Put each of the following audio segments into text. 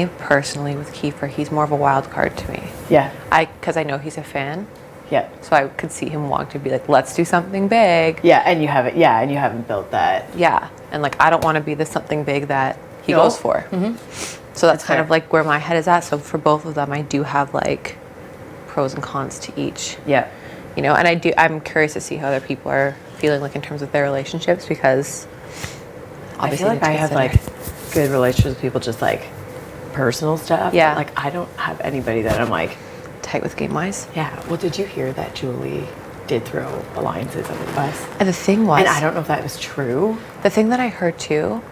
personally with Kiefer, he's more of a wild card to me. Yeah. Because I know he's a fan. Yeah. So I could see him want to be like, let's do something big. Yeah, and you haven't. Yeah, and you haven't built that. Yeah, and like I don't want to be the something big that he goes for. So that's kind of like where my head is at. So for both of them, I do have like pros and cons to each. Yeah. You know, and I'm curious to see how other people are feeling like in terms of their relationships, because I feel like I have like good relationships with people, just like personal stuff. Yeah. Like I don't have anybody that I'm like tight with game wise. Yeah. Well, did you hear that Julie did throw alliances under the bus? And the thing was, and I don't know if that was true. The thing that I heard too,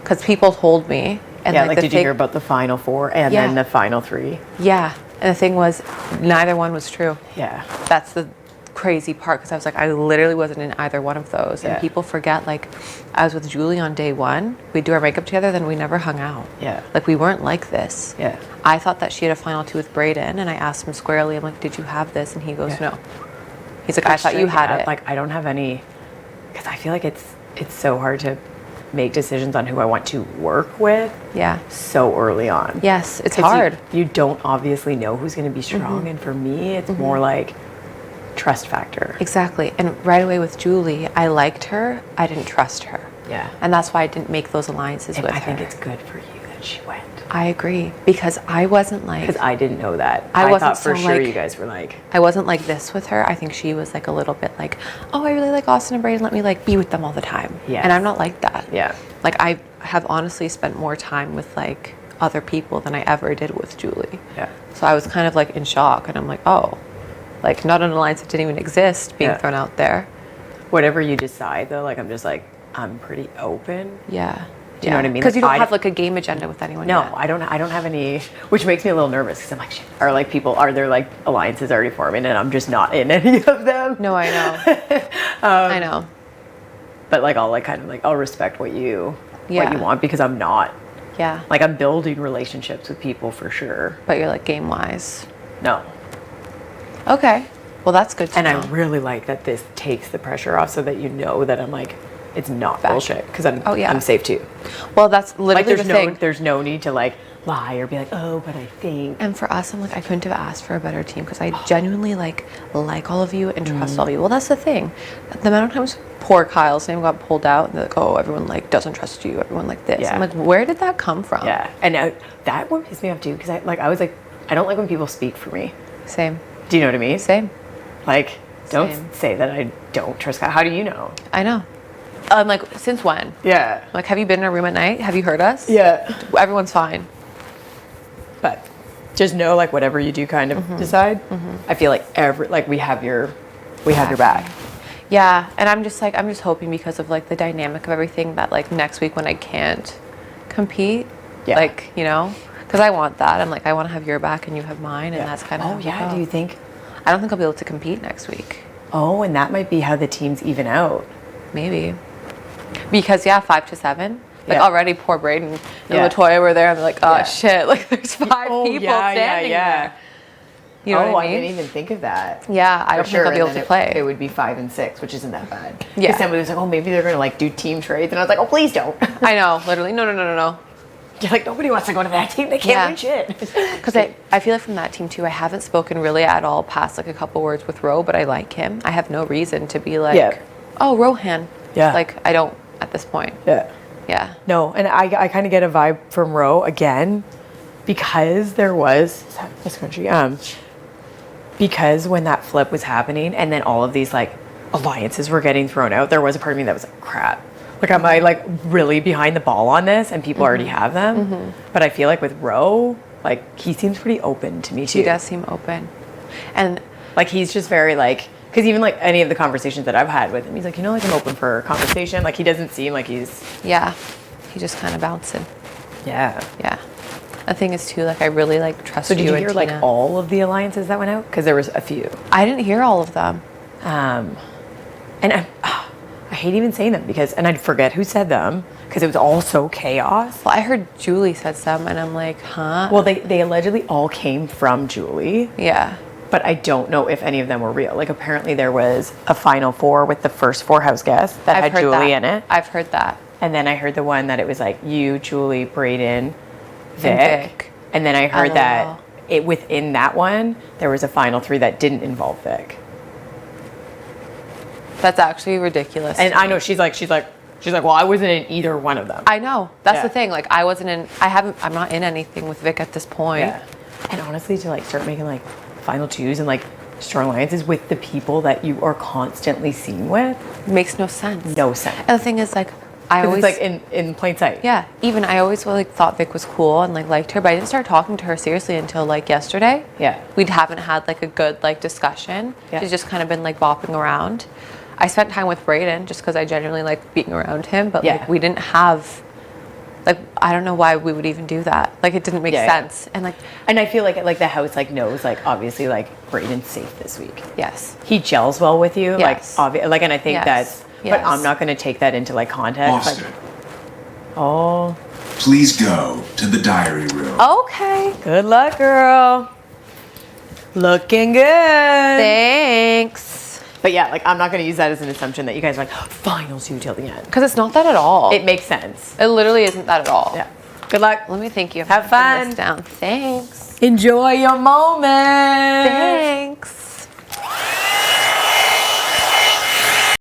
because people told me, and yeah, like did you hear about the final 4 and then the final 3? Yeah, and the thing was, neither one was true. Yeah. That's the crazy part, because I was like, I literally wasn't in either one of those. And people forget, like, I was with Julie on day 1. We'd do our makeup together, then we never hung out. Yeah. Like, we weren't like this. Yeah. I thought that she had a final 2 with Brayden, and I asked him squarely, I'm like, did you have this? And he goes, no. He's like, I thought you had it. Like, I don't have any, because I feel like it's so hard to make decisions on who I want to work with. Yeah. So early on. Yes, it's hard. You don't obviously know who's going to be strong, and for me, it's more like trust factor. Exactly. And right away with Julie, I liked her. I didn't trust her. Yeah. And that's why I didn't make those alliances with her. I think it's good for you that she went. I agree, because I wasn't like... Because I didn't know that. I thought for sure you guys were like... I wasn't like this with her. I think she was like a little bit like, oh, I really like Austin and Brayden. Let me like be with them all the time. Yeah. And I'm not like that. Yeah. Like I have honestly spent more time with like other people than I ever did with Julie. Yeah. So I was kind of like in shock, and I'm like, oh, like not an alliance that didn't even exist being thrown out there. Whatever you decide though, like I'm just like, I'm pretty open. Yeah. Do you know what I mean? Because you don't have like a game agenda with anyone. No, yet. I don't have any, which makes me a little nervous, because I'm like, shit, are there like alliances already forming, and I'm just not in any of them? No, I know. I know. But like I'll like kind of like I'll respect what you want, because I'm not. Yeah. Like I'm building relationships with people for sure. But you're like game wise. No. Okay. Well, that's good to know. And I really like that this takes the pressure off, so that you know that I'm like, it's not bullshit, because I'm safe too. Well, that's literally like, the thing. There's no need to like lie or be like, oh, but I think. And for us, I'm like, I couldn't have asked for a better team, because I genuinely like all of you and trust all of you. Well, that's the thing. The amount of times poor Kyle's name got pulled out, and they're like, oh, everyone like doesn't trust you. Everyone like this. Yeah. I'm like, where did that come from? Yeah. And that one pissed me off too, because I was like, I don't like when people speak for me. Same. Do you know what I mean? Same. Like, don't say that I don't trust Kyle. How do you know? I know. I'm like, since when? Yeah. Like, have you been in a room at night? Have you heard us? Yeah. Everyone's fine. But just know, like, whatever you do kind of decide, I feel like we have your back. Yeah. And I'm just hoping, because of like the dynamic of everything, that like next week when I can't compete, like, you know, because I want that. I'm like, I want to have your back and you have mine. And that's kind of. Oh, yeah. Do you think? I don't think I'll be able to compete next week. Oh, and that might be how the teams even out. Maybe. Because 5 to 7. Like already poor Brayden and Latoya were there, and they're like, oh shit, like there's 5 people standing there. You know what I mean? I didn't even think of that. Yeah, I don't think I'll be able to play. It would be 5 and 6, which isn't that bad. Yeah. Because somebody was like, oh, maybe they're gonna like do team trades, and I was like, oh, please don't. I know, literally, no. You're like, nobody wants to go to that team. They can't win shit. Because I feel like from that team too, I haven't spoken really at all past like a couple words with Ro, but I like him. I have no reason to be like, oh, Rohan. Yeah. Like I don't at this point. Yeah. Yeah. No, and I kind of get a vibe from Ro again, because there was this country because when that flip was happening, and then all of these like alliances were getting thrown out, there was a part of me that was like, crap. Like, am I like really behind the ball on this, and people already have them? But I feel like with Ro, like he seems pretty open to me too. He does seem open, and like he's just very like, because even like any of the conversations that I've had with him, he's like, you know, like I'm open for conversation. Like he doesn't seem like he's he's just kind of bouncing. Yeah. The thing is too, like I really like trust you. So did you hear and like Tina. all of the alliances that went out? Because there was a few. I didn't hear all of them. And I hate even saying them, and I'd forget who said them, because it was all so chaos. Well, I heard Julie said some, and I'm like, huh? Well, they allegedly all came from Julie. Yeah. But I don't know if any of them were real. Like apparently there was a final 4 with the first 4 house guests that had Julie in it. I've heard that. And then I heard the one that it was like you, Julie, Brayden, Vic. And then I heard LOL. that within that one, there was a final 3 that didn't involve Vic. That's actually ridiculous. And I know she's like, well, I wasn't in either one of them. I know. That's Yeah. the thing. Like, I'm not in anything with Vic at this point. Yeah. And honestly, to like start making like final 2s and like strong alliances with the people that you are constantly seen with, Makes no sense. no sense. And the thing is, like, I 'Cause always it's like in plain sight. yeah. Even I always like thought Vic was cool and like liked her, but I didn't start talking to her seriously until like yesterday. Yeah. We haven't had like a good like discussion. Yeah. She's just kind of been like bopping around. I spent time with Brayden just because I genuinely like being around him, but Yeah. like we didn't have. Like, I don't know why we would even do that. Like, it didn't make Yeah, sense. And like, And I feel like the house like knows like obviously like Brayden's safe this week. yes. He gels well with you, Yes. like and I think Yes. that's. But Yes. I'm not going to take that into like context. Foster, Like, oh, please go to the diary room. Okay. good luck, girl. Looking good. Thanks. But yeah, like I'm not going to use that as an assumption that you guys are like finals you till the end. Because it's not that at all. It makes sense. It literally isn't that at all. Yeah. Good luck. Let me think you. Have written fun. this down. Thanks. Enjoy your moment. Thanks.